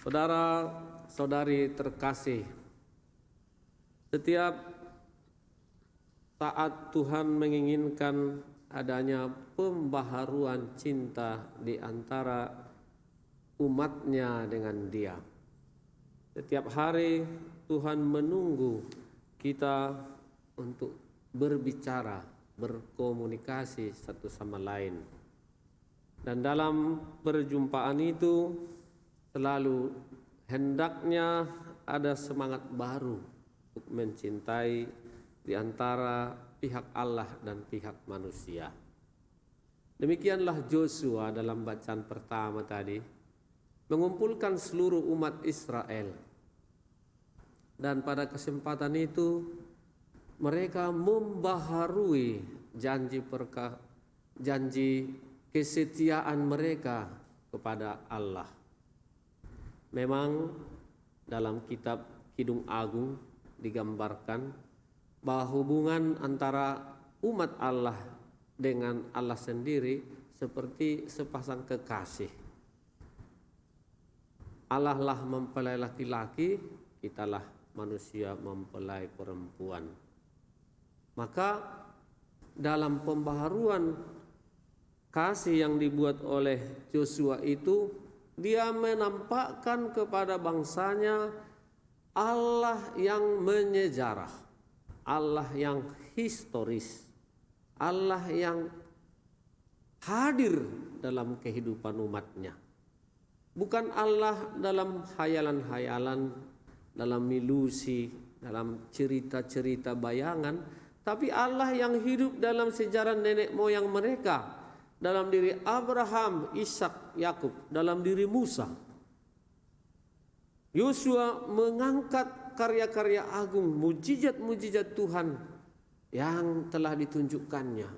Saudara-saudari terkasih, setiap saat Tuhan menginginkan adanya pembaharuan cinta di antara umatnya dengan Dia. Setiap hari Tuhan menunggu kita untuk berbicara, berkomunikasi satu sama lain. Dan dalam perjumpaan itu selalu hendaknya ada semangat baru untuk mencintai di antara pihak Allah dan pihak manusia. Demikianlah Yosua dalam bacaan pertama tadi mengumpulkan seluruh umat Israel. Dan pada kesempatan itu mereka membaharui janji kesetiaan mereka kepada Allah. Memang dalam kitab Kidung Agung digambarkan bahwa hubungan antara umat Allah dengan Allah sendiri seperti sepasang kekasih. Allah lah mempelai laki-laki, kitalah manusia mempelai perempuan. Maka dalam pembaharuan kasih yang dibuat oleh Yosua itu, dia menampakkan kepada bangsanya Allah yang menyejarah, Allah yang historis, Allah yang hadir dalam kehidupan umatnya. Bukan Allah dalam hayalan-hayalan, dalam ilusi, dalam cerita-cerita bayangan, tapi Allah yang hidup dalam sejarah nenek moyang mereka, dalam diri Abraham, Ishak, Yakub, dalam diri Musa. Yosua mengangkat karya-karya agung, mujizat-mujizat Tuhan yang telah ditunjukkannya.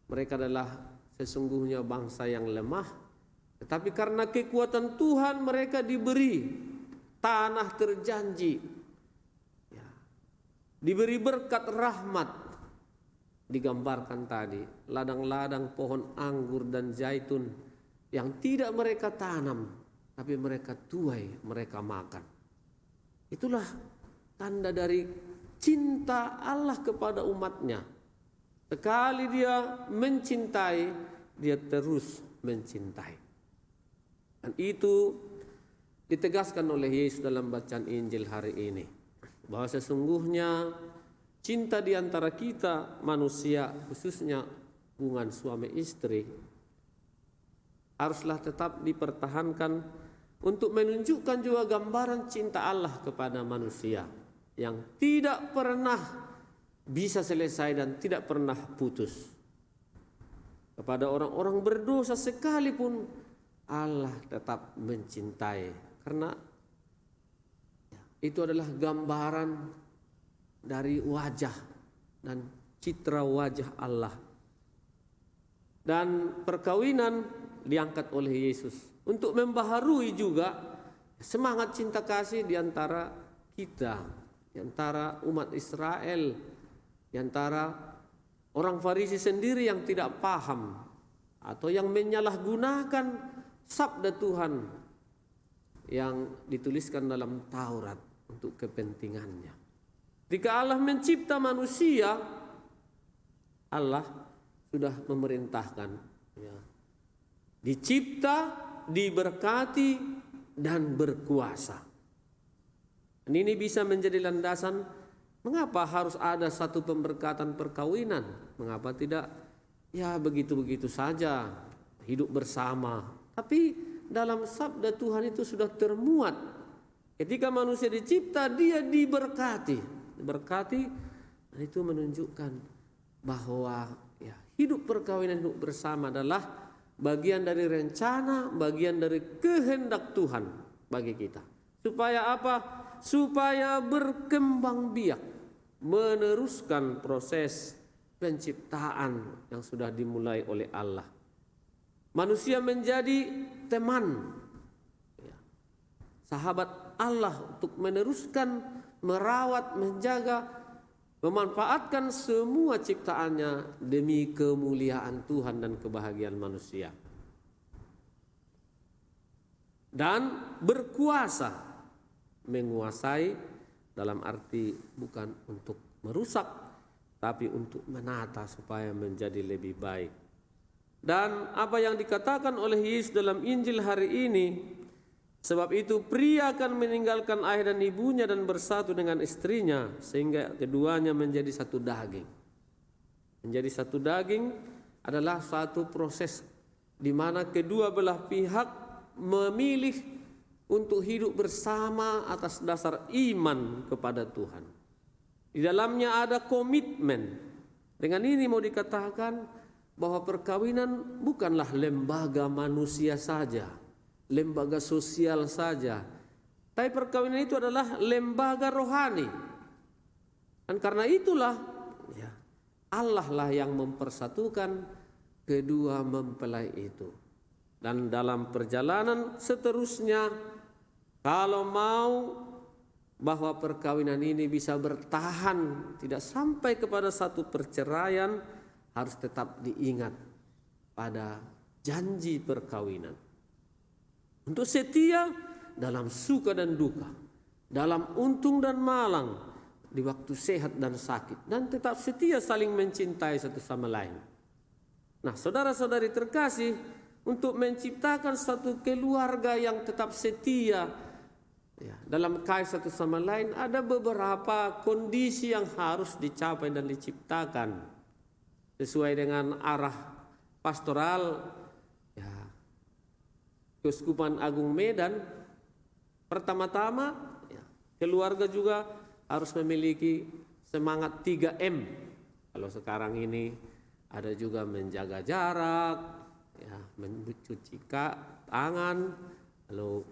Mereka adalah sesungguhnya bangsa yang lemah, tetapi karena kekuatan Tuhan mereka diberi tanah terjanji, diberi berkat rahmat. Digambarkan tadi ladang-ladang pohon anggur dan zaitun yang tidak mereka tanam, tapi mereka tuai, mereka makan. Itulah tanda dari cinta Allah kepada umatnya. Sekali dia mencintai, dia terus mencintai. Dan itu ditegaskan oleh Yesus dalam bacaan Injil hari ini, bahwa sesungguhnya cinta di antara kita manusia, khususnya hubungan suami istri, haruslah tetap dipertahankan untuk menunjukkan juga gambaran cinta Allah kepada manusia yang tidak pernah bisa selesai dan tidak pernah putus. Kepada orang-orang berdosa sekalipun Allah tetap mencintai, karena itu adalah gambaran dari wajah dan citra wajah Allah. Dan perkawinan diangkat oleh Yesus untuk membaharui juga semangat cinta kasih di antara kita, di antara umat Israel, di antara orang Farisi sendiri yang tidak paham atau yang menyalahgunakan sabda Tuhan yang dituliskan dalam Taurat untuk kepentingannya. Ketika Allah mencipta manusia, Allah sudah memerintahkan, dicipta, diberkati, dan berkuasa. Dan ini bisa menjadi landasan mengapa harus ada satu pemberkatan perkawinan. Mengapa tidak begitu-begitu saja hidup bersama. Tapi dalam sabda Tuhan itu sudah termuat. Ketika manusia dicipta, dia diberkati. Dan itu menunjukkan bahwa hidup perkawinan, hidup bersama adalah bagian dari rencana, bagian dari kehendak Tuhan bagi kita. Supaya apa? Supaya berkembang biak, meneruskan proses penciptaan yang sudah dimulai oleh Allah. Manusia menjadi teman, sahabat Allah untuk meneruskan, merawat, menjaga, memanfaatkan semua ciptaannya demi kemuliaan Tuhan dan kebahagiaan manusia. Dan berkuasa, menguasai dalam arti bukan untuk merusak, tapi untuk menata supaya menjadi lebih baik. Dan apa yang dikatakan oleh Yesus dalam Injil hari ini, sebab itu pria akan meninggalkan ayah dan ibunya dan bersatu dengan istrinya, sehingga keduanya menjadi satu daging. Menjadi satu daging adalah suatu proses di mana kedua belah pihak memilih untuk hidup bersama atas dasar iman kepada Tuhan. Di dalamnya ada komitmen. Dengan ini mau dikatakan bahwa perkawinan bukanlah lembaga manusia saja, lembaga sosial saja, tapi perkawinan itu adalah lembaga rohani. Dan karena itulah Allah lah yang mempersatukan kedua mempelai itu. Dan dalam perjalanan seterusnya, kalau mau bahwa perkawinan ini bisa bertahan, tidak sampai kepada satu perceraian, harus tetap diingat pada janji perkawinan. Untuk setia dalam suka dan duka, dalam untung dan malang, di waktu sehat dan sakit, dan tetap setia saling mencintai satu sama lain. Nah, saudara-saudari terkasih, untuk menciptakan satu keluarga yang tetap setia dalam kait satu sama lain, ada beberapa kondisi yang harus dicapai dan diciptakan sesuai dengan arah pastoral Keuskupan Agung Medan. Pertama-tama, keluarga juga harus memiliki semangat 3M. Kalau sekarang ini ada juga menjaga jarak, mencuci tangan, lalu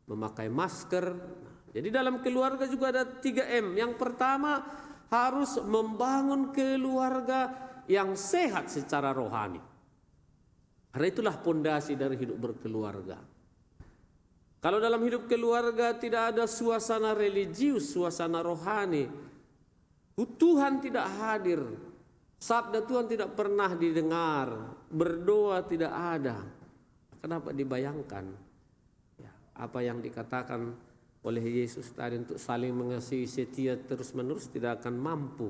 memakai masker. Jadi dalam keluarga juga ada 3M. Yang pertama, harus membangun keluarga yang sehat secara rohani. Karena itulah pondasi dari hidup berkeluarga. Kalau dalam hidup keluarga tidak ada suasana religius, suasana rohani, Tuhan tidak hadir, sabda Tuhan tidak pernah didengar, berdoa tidak ada. Kenapa dibayangkan apa yang dikatakan oleh Yesus tadi untuk saling mengasihi setia terus-menerus tidak akan mampu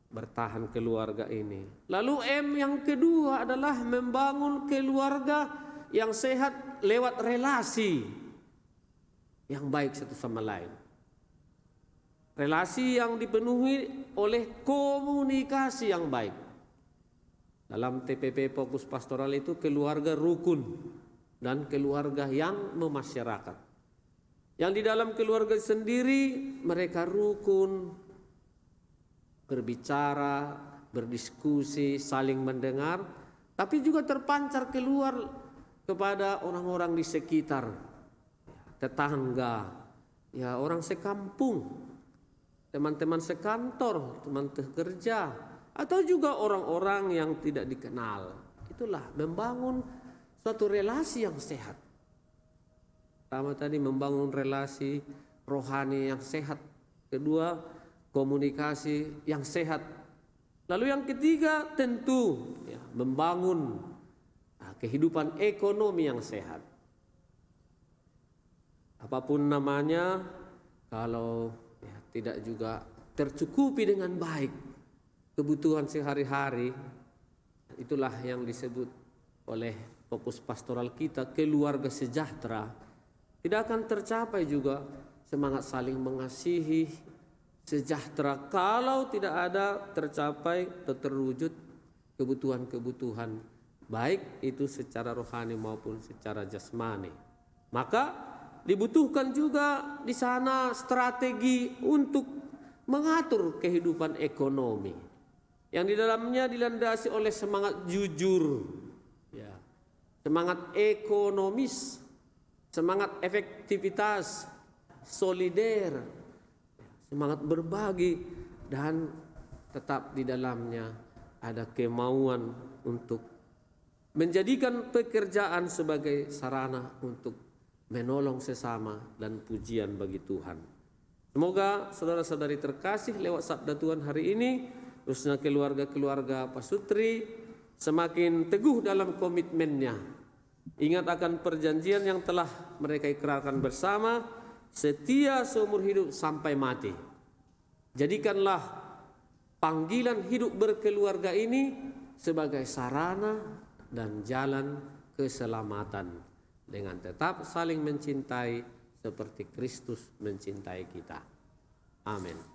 bertahan keluarga ini. Lalu M yang kedua adalah membangun keluarga yang sehat lewat relasi yang baik satu sama lain. Relasi yang dipenuhi oleh komunikasi yang baik. Dalam TPP Fokus Pastoral itu keluarga rukun dan keluarga yang memasyarakat. Yang di dalam keluarga sendiri mereka rukun, berbicara, berdiskusi, saling mendengar, tapi juga terpancar keluar kepada orang-orang di sekitar, tetangga, orang sekampung, teman-teman sekantor, teman kerja, atau juga orang-orang yang tidak dikenal. Itulah membangun suatu relasi yang sehat. Pertama tadi membangun relasi rohani yang sehat. Kedua, komunikasi yang sehat. Lalu yang ketiga tentu membangun kehidupan ekonomi yang sehat. Apapun namanya, kalau tidak juga tercukupi dengan baik kebutuhan sehari-hari, itulah yang disebut oleh fokus pastoral kita keluarga sejahtera. Tidak akan tercapai juga semangat saling mengasihi, sejahtera kalau tidak ada tercapai atau terwujud kebutuhan-kebutuhan baik itu secara rohani maupun secara jasmani. Maka dibutuhkan juga di sana strategi untuk mengatur kehidupan ekonomi yang di dalamnya dilandasi oleh semangat jujur, semangat ekonomis, semangat efektivitas, solider, semangat berbagi, dan tetap di dalamnya ada kemauan untuk menjadikan pekerjaan sebagai sarana untuk menolong sesama dan pujian bagi Tuhan. Semoga saudara-saudari terkasih lewat sabda Tuhan hari ini, khususnya keluarga-keluarga Pasutri, semakin teguh dalam komitmennya Ingat akan perjanjian yang telah mereka ikrarkan bersama, setia seumur hidup sampai mati. Jadikanlah panggilan hidup berkeluarga ini sebagai sarana dan jalan keselamatan, dengan tetap saling mencintai seperti Kristus mencintai kita. Amin.